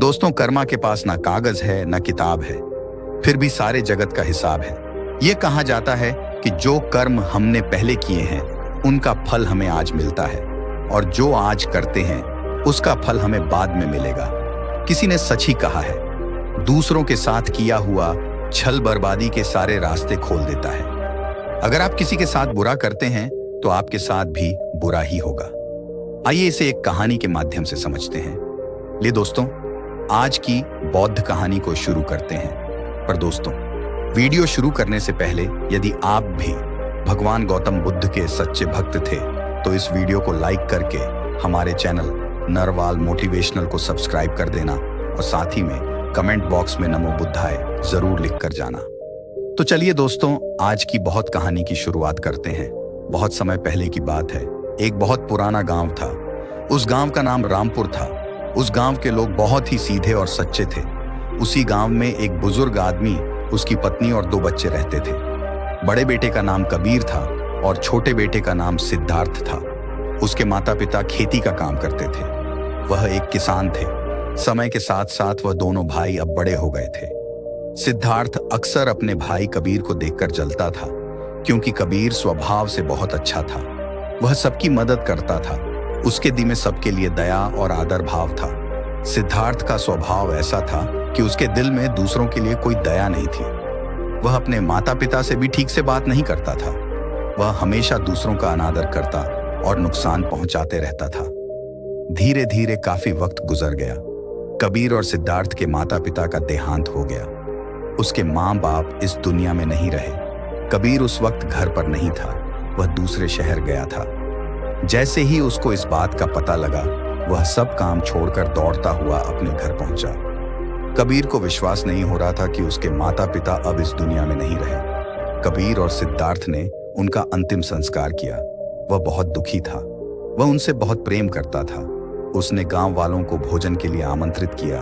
दोस्तों, कर्मा के पास ना कागज है ना किताब है, फिर भी सारे जगत का हिसाब है। ये कहा जाता है कि जो कर्म हमने पहले किए हैं उनका फल हमें आज मिलता है, और जो आज करते हैं उसका फल हमें बाद में मिलेगा। किसी ने सच ही कहा है, दूसरों के साथ किया हुआ छल बर्बादी के सारे रास्ते खोल देता है। अगर आप किसी के साथ बुरा करते हैं तो आपके साथ भी बुरा ही होगा। आइए इसे एक कहानी के माध्यम से समझते हैं। ले दोस्तों, आज की बौद्ध कहानी को शुरू करते हैं। पर दोस्तों, वीडियो शुरू करने से पहले यदि आप भी भगवान गौतम बुद्ध के सच्चे भक्त थे तो इस वीडियो को लाइक करके हमारे चैनल नरवाल मोटिवेशनल को सब्सक्राइब कर देना, और साथ ही में कमेंट बॉक्स में नमो बुद्धाय जरूर लिख कर जाना। तो चलिए दोस्तों, आज की बहुत कहानी की शुरुआत करते हैं। बहुत समय पहले की बात है। एक बहुत पुराना गांव था। उस गांव का नाम रामपुर था। उस गांव के लोग बहुत ही सीधे और सच्चे थे। उसी गांव में एक बुजुर्ग आदमी, उसकी पत्नी और 2 बच्चे रहते थे। बड़े बेटे का नाम कबीर था और छोटे बेटे का नाम सिद्धार्थ था। उसके माता पिता खेती का काम करते थे। वह एक किसान थे। समय के साथ साथ वह दोनों भाई अब बड़े हो गए थे। सिद्धार्थ अक्सर अपने भाई कबीर को देखकर जलता था, क्योंकि कबीर स्वभाव से बहुत अच्छा था। वह सबकी मदद करता था। उसके दिल में सबके लिए दया और आदर भाव था। सिद्धार्थ का स्वभाव ऐसा था कि उसके दिल में दूसरों के लिए कोई दया नहीं थी। वह अपने माता पिता से भी ठीक से बात नहीं करता था। वह हमेशा दूसरों का अनादर करता और नुकसान पहुंचाते रहता था। धीरे धीरे काफी वक्त गुजर गया। कबीर और सिद्धार्थ के माता पिता का देहांत हो गया। उसके माँ बाप इस दुनिया में नहीं रहे। कबीर उस वक्त घर पर नहीं था, वह दूसरे शहर गया था। जैसे ही उसको इस बात का पता लगा, वह सब काम छोड़कर दौड़ता हुआ अपने घर पहुंचा। कबीर को विश्वास नहीं हो रहा था कि उसके माता पिता अब इस दुनिया में नहीं रहे। कबीर और सिद्धार्थ ने उनका अंतिम संस्कार किया। वह बहुत दुखी था। वह उनसे बहुत प्रेम करता था। उसने गांव वालों को भोजन के लिए आमंत्रित किया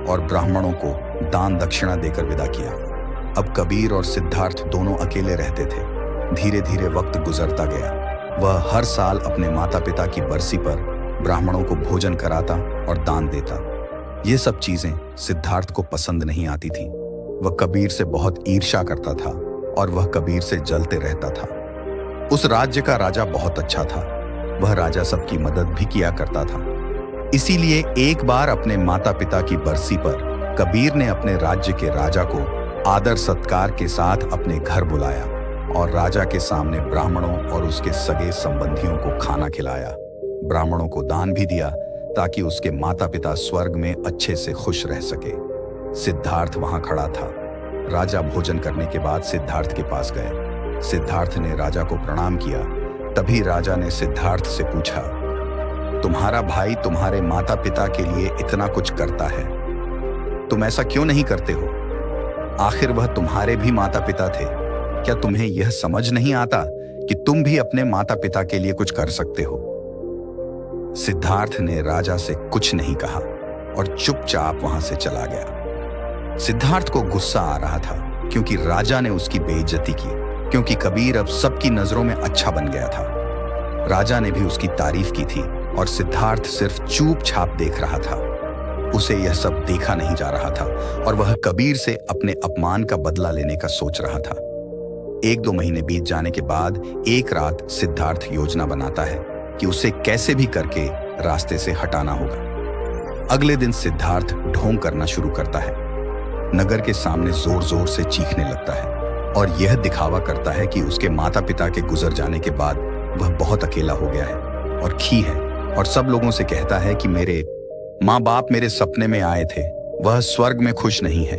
और ब्राह्मणों को दान दक्षिणा देकर विदा किया। अब कबीर और सिद्धार्थ दोनों अकेले रहते थे। धीरे धीरे वक्त गुजरता गया। वह हर साल अपने माता पिता की बरसी पर ब्राह्मणों को भोजन कराता और दान देता। ये सब चीजें सिद्धार्थ को पसंद नहीं आती थीं। वह कबीर से बहुत ईर्ष्या करता था और वह कबीर से जलते रहता था। उस राज्य का राजा बहुत अच्छा था। वह राजा सबकी मदद भी किया करता था। इसीलिए एक बार अपने माता पिता की बरसी पर कबीर ने अपने राज्य के राजा को आदर सत्कार के साथ अपने घर बुलाया और राजा के सामने ब्राह्मणों और उसके सगे संबंधियों को खाना खिलाया। ब्राह्मणों को दान भी दिया ताकि उसके माता पिता स्वर्ग में अच्छे से खुश रह सके। सिद्धार्थ वहां खड़ा था। राजा भोजन करने के बाद सिद्धार्थ के पास गए। सिद्धार्थ ने राजा को प्रणाम किया। तभी राजा ने सिद्धार्थ से पूछा, तुम्हारा भाई तुम्हारे माता पिता के लिए इतना कुछ करता है, तुम ऐसा क्यों नहीं करते हो? आखिर वह तुम्हारे भी माता पिता थे। क्या तुम्हें यह समझ नहीं आता कि तुम भी अपने माता पिता के लिए कुछ कर सकते हो? सिद्धार्थ ने राजा से कुछ नहीं कहा और चुपचाप वहां से चला गया। सिद्धार्थ को गुस्सा आ रहा था क्योंकि राजा ने उसकी बेइज्जती की, क्योंकि कबीर अब सबकी नजरों में अच्छा बन गया था। राजा ने भी उसकी तारीफ की थी और सिद्धार्थ सिर्फ चुपचाप देख रहा था। उसे यह सब देखा नहीं जा रहा था और वह कबीर से अपने अपमान का बदला लेने का सोच रहा था। 1-2 महीने बीत जाने के बाद एक रात सिद्धार्थ योजना बनाता है कि उसे कैसे भी करके रास्ते से हटाना होगा। अगले दिन सिद्धार्थ ढोंग करना शुरू करता है। नगर के सामने जोर जोर से चीखने लगता है और यह दिखावा करता है कि उसके माता पिता के गुजर जाने के बाद वह बहुत अकेला हो गया है और खी है, और सब लोगों से कहता है कि मेरे माँ बाप मेरे सपने में आए थे, वह स्वर्ग में खुश नहीं है।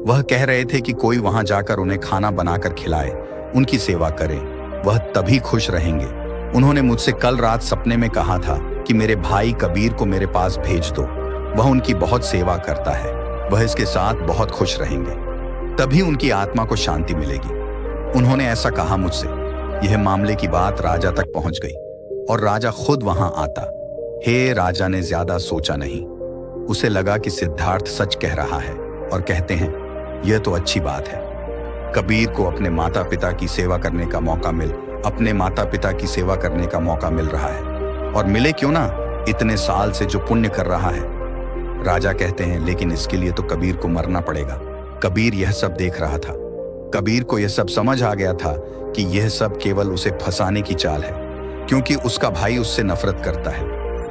वह कह रहे थे कि कोई वहां जाकर उन्हें खाना बनाकर खिलाए, उनकी सेवा करे, वह तभी खुश रहेंगे। उन्होंने मुझसे कल रात सपने में कहा था कि मेरे भाई कबीर को मेरे पास भेज दो, वह उनकी बहुत सेवा करता है, वह इसके साथ बहुत खुश रहेंगे, तभी उनकी आत्मा को शांति मिलेगी। उन्होंने ऐसा कहा मुझसे। यह मामले की बात राजा तक पहुंच गई और राजा खुद वहां आता। हे राजा ने ज्यादा सोचा नहीं। उसे लगा कि सिद्धार्थ सच कह रहा है और कहते हैं, यह तो अच्छी बात है। कबीर को अपने माता पिता की सेवा करने का मौका मिल रहा है, और मिले क्यों ना, इतने साल से जो पुण्य कर रहा है। राजा कहते हैं, लेकिन इसके लिए तो कबीर को मरना पड़ेगा। कबीर यह सब देख रहा था। कबीर को यह सब समझ आ गया था कि यह सब केवल उसे फंसाने की चाल है, क्योंकि उसका भाई उससे नफरत करता है।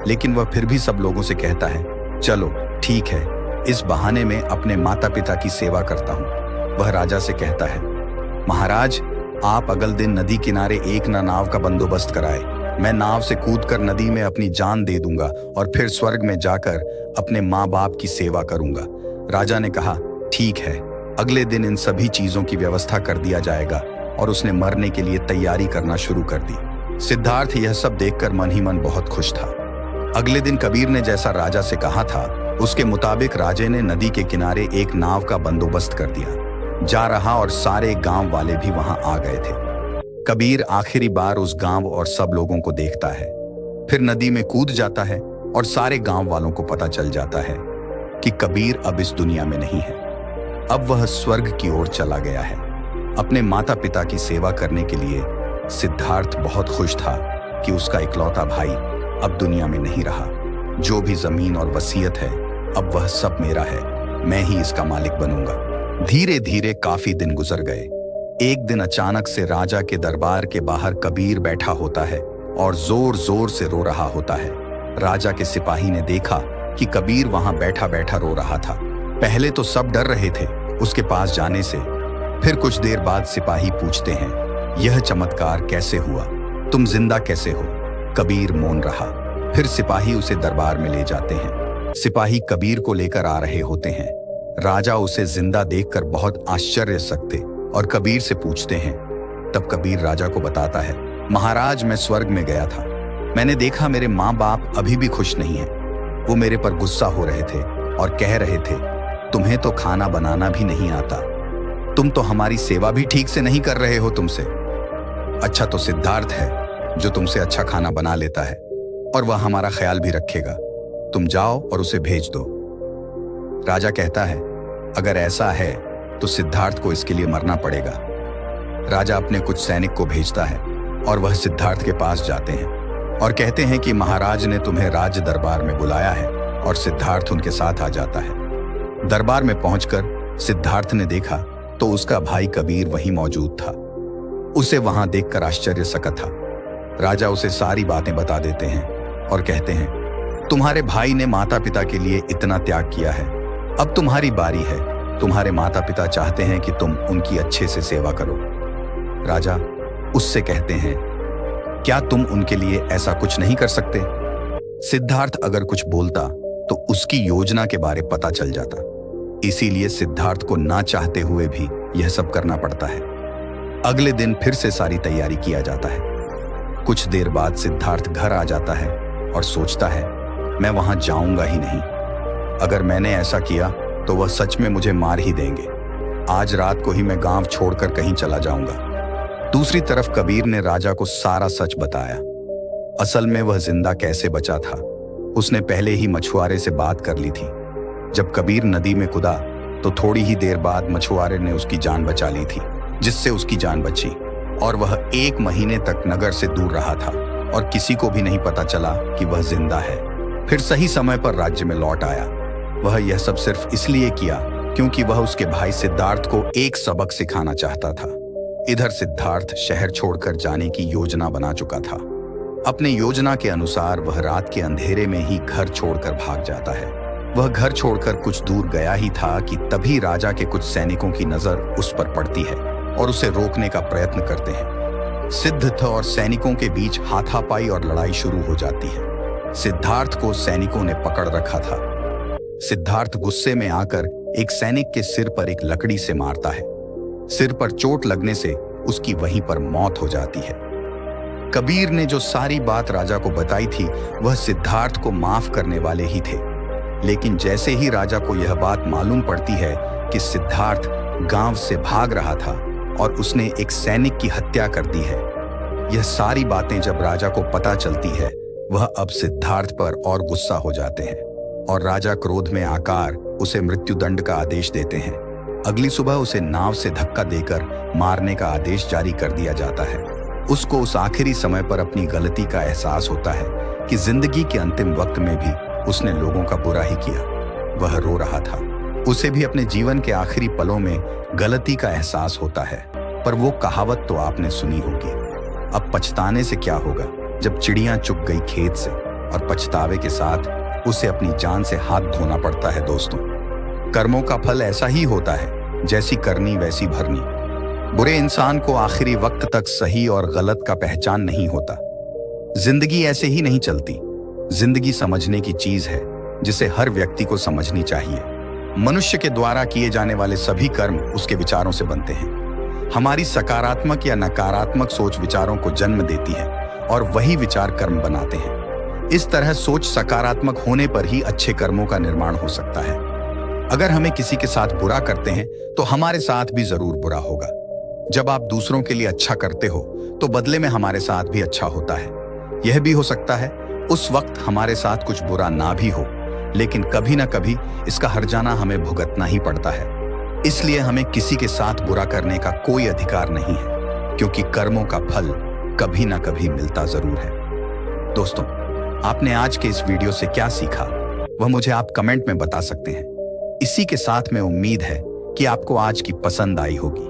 लेकिन वह फिर भी सब लोगों से कहता है, चलो ठीक है, इस बहाने में अपने माता पिता की सेवा करता हूँ। वह राजा से कहता है, महाराज, आप अगले दिन नदी किनारे एक नाव का बंदोबस्त कराए। मैं नाव से कूदकर नदी में अपनी जान दे दूंगा और फिर स्वर्ग में जाकर अपने माँ बाप की सेवा करूंगा। राजा ने कहा, ठीक है। अगले दिन इन सभी चीजों की व्यवस्था कर दिया जाएगा और उसने मरने के लिए तैयारी करना शुरू कर दी। सिद्धार्थ यह सब देखकर मन ही मन बहुत खुश था। अगले दिन कबीर ने जैसा राजा से कहा था, उसके मुताबिक राजे ने नदी के किनारे एक नाव का बंदोबस्त कर दिया जा रहा और सारे गांव वाले भी वहां आ गए थे। कबीर आखिरी बार उस गांव और सब लोगों को देखता है, फिर नदी में कूद जाता है और सारे गांव वालों को पता चल जाता है कि कबीर अब इस दुनिया में नहीं है। अब वह स्वर्ग की ओर चला गया है। अपने माता पिता की सेवा करने के लिए सिद्धार्थ बहुत खुश था कि उसका इकलौता भाई अब दुनिया में नहीं रहा। जो भी जमीन और वसीयत है, अब वह सब मेरा है। मैं ही इसका मालिक बनूंगा। धीरे धीरे काफी दिन गुजर गए। एक दिन अचानक से राजा के दरबार के बाहर कबीर बैठा होता है और जोर जोर से रो रहा होता है। राजा के सिपाही ने देखा कि कबीर वहां बैठा बैठा रो रहा था। पहले तो सब डर रहे थे उसके पास जाने से। फिर कुछ देर बाद सिपाही पूछते हैं, यह चमत्कार कैसे हुआ? तुम जिंदा कैसे हो? कबीर मौन रहा। फिर सिपाही उसे दरबार में ले जाते हैं। सिपाही कबीर को लेकर आ रहे होते हैं। राजा उसे जिंदा देखकर बहुत आश्चर्य सकते और कबीर से पूछते हैं। तब कबीर राजा को बताता है, महाराज, मैं स्वर्ग में गया था। मैंने देखा मेरे माँ बाप अभी भी खुश नहीं हैं। वो मेरे पर गुस्सा हो रहे थे और कह रहे थे, तुम्हें तो खाना बनाना भी नहीं आता। तुम तो हमारी सेवा भी ठीक से नहीं कर रहे हो तुमसे। अच्छा तो सिद्धार्थ है जो तुमसे अच्छा खाना बना लेता है और वह हमारा ख्याल भी रखेगा। तुम जाओ और उसे भेज दो। राजा कहता है, अगर ऐसा है तो सिद्धार्थ को इसके लिए मरना पड़ेगा। राजा अपने कुछ सैनिक को भेजता है और वह सिद्धार्थ के पास जाते हैं और कहते हैं कि महाराज ने तुम्हें राज दरबार में बुलाया है, और सिद्धार्थ उनके साथ आ जाता है। दरबार में पहुंचकर सिद्धार्थ ने देखा तो उसका भाई कबीर वहीं मौजूद था। उसे वहां देखकर आश्चर्य सका था। राजा उसे सारी बातें बता देते हैं और कहते हैं, तुम्हारे भाई ने माता पिता के लिए इतना त्याग किया है, अब तुम्हारी बारी है। तुम्हारे माता पिता चाहते हैं कि तुम उनकी अच्छे से सेवा करो। राजा उससे कहते हैं, क्या तुम उनके लिए ऐसा कुछ नहीं कर सकते? सिद्धार्थ अगर कुछ बोलता तो उसकी योजना के बारे पता चल जाता। इसीलिए सिद्धार्थ को ना चाहते हुए भी यह सब करना पड़ता है। अगले दिन फिर से सारी तैयारी किया जाता है। कुछ देर बाद सिद्धार्थ घर आ जाता है और सोचता है, मैं वहां जाऊंगा ही नहीं। अगर मैंने ऐसा किया तो वह सच में मुझे मार ही देंगे। आज रात को ही मैं गांव छोड़कर कहीं चला जाऊंगा। दूसरी तरफ कबीर ने राजा को सारा सच बताया। असल में वह जिंदा कैसे बचा था, उसने पहले ही मछुआरे से बात कर ली थी। जब कबीर नदी में कूदा तो थोड़ी ही देर बाद मछुआरे ने उसकी जान बचा ली थी, जिससे उसकी जान बची और वह 1 महीने तक नगर से दूर रहा था और किसी को भी नहीं पता चला कि वह जिंदा है। फिर सही समय पर राज्य में लौट आया। वह यह सब सिर्फ इसलिए किया क्योंकि वह उसके भाई सिद्धार्थ को एक सबक सिखाना चाहता था। इधर सिद्धार्थ शहर छोड़कर जाने की योजना बना चुका था। अपने योजना के अनुसार वह रात के अंधेरे में ही घर छोड़कर भाग जाता है। वह घर छोड़कर कुछ दूर गया ही था कि तभी राजा के कुछ सैनिकों की नजर उस पर पड़ती है और उसे रोकने का प्रयत्न करते हैं। सिद्धार्थ और सैनिकों के बीच हाथापाई और लड़ाई शुरू हो जाती है। सिद्धार्थ को सैनिकों ने पकड़ रखा था। सिद्धार्थ गुस्से में आकर एक सैनिक के सिर पर एक लकड़ी से मारता है। सिर पर चोट लगने से उसकी वहीं पर मौत हो जाती है। कबीर ने जो सारी बात राजा को बताई थी वह सिद्धार्थ को माफ करने वाले ही थे, लेकिन जैसे ही राजा को यह बात मालूम पड़ती है कि सिद्धार्थ गांव से भाग रहा था और उसने एक सैनिक की हत्या कर दी है, यह सारी बातें जब राजा को पता चलती है वह अब सिद्धार्थ पर और गुस्सा हो जाते हैं और राजा क्रोध में आकर उसे मृत्युदंड का आदेश देते हैं। अगली सुबह उसे नाव से धक्का देकर मारने का आदेश जारी कर दिया जाता है। उसको उस आखिरी समय पर अपनी गलती का एहसास होता है कि जिंदगी के अंतिम वक्त में भी उसने लोगों का बुरा ही किया। वह रो रहा था। उसे भी अपने जीवन के आखिरी पलों में गलती का एहसास होता है, पर वो कहावत तो आपने सुनी होगी, अब पछताने से क्या होगा जब चिड़ियां चुग गई खेत से। और पछतावे के साथ उसे अपनी जान से हाथ धोना पड़ता है। दोस्तों, कर्मों का फल ऐसा ही होता है, जैसी करनी वैसी भरनी। बुरे इंसान को आखिरी वक्त तक सही और गलत का पहचान नहीं होता। जिंदगी ऐसे ही नहीं चलती। जिंदगी समझने की चीज है, जिसे हर व्यक्ति को समझनी चाहिए। मनुष्य के द्वारा किए जाने वाले सभी कर्म उसके विचारों से बनते हैं। हमारी सकारात्मक या नकारात्मक सोच विचारों को जन्म देती है और वही विचार कर्म बनाते हैं। इस तरह सोच सकारात्मक होने पर ही अच्छे कर्मों का निर्माण हो सकता है। अगर हमें किसी के साथ बुरा करते हैं तो हमारे साथ भी जरूर बुरा होगा। जब आप दूसरों के लिए अच्छा करते हो तो बदले में हमारे साथ भी अच्छा होता है। यह भी हो सकता है उस वक्त हमारे साथ कुछ बुरा ना भी हो, लेकिन कभी ना कभी इसका हर्जाना हमें भुगतना ही पड़ता है। इसलिए हमें किसी के साथ बुरा करने का कोई अधिकार नहीं है, क्योंकि कर्मों का फल कभी ना कभी मिलता जरूर है। दोस्तों, आपने आज के इस वीडियो से क्या सीखा वह मुझे आप कमेंट में बता सकते हैं। इसी के साथ में उम्मीद है कि आपको आज की पसंद आई होगी,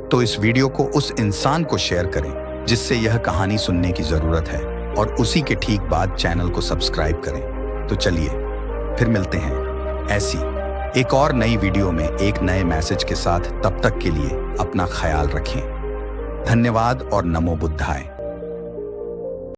तो इस वीडियो को उस इंसान को शेयर करें जिससे यह कहानी सुनने की जरूरत है, और उसी के ठीक बाद चैनल को सब्सक्राइब करें। तो चलिए फिर मिलते हैं ऐसी एक और नई वीडियो में एक नए मैसेज के साथ। तब तक के लिए अपना ख्याल रखें। धन्यवाद और नमो बुद्धाय।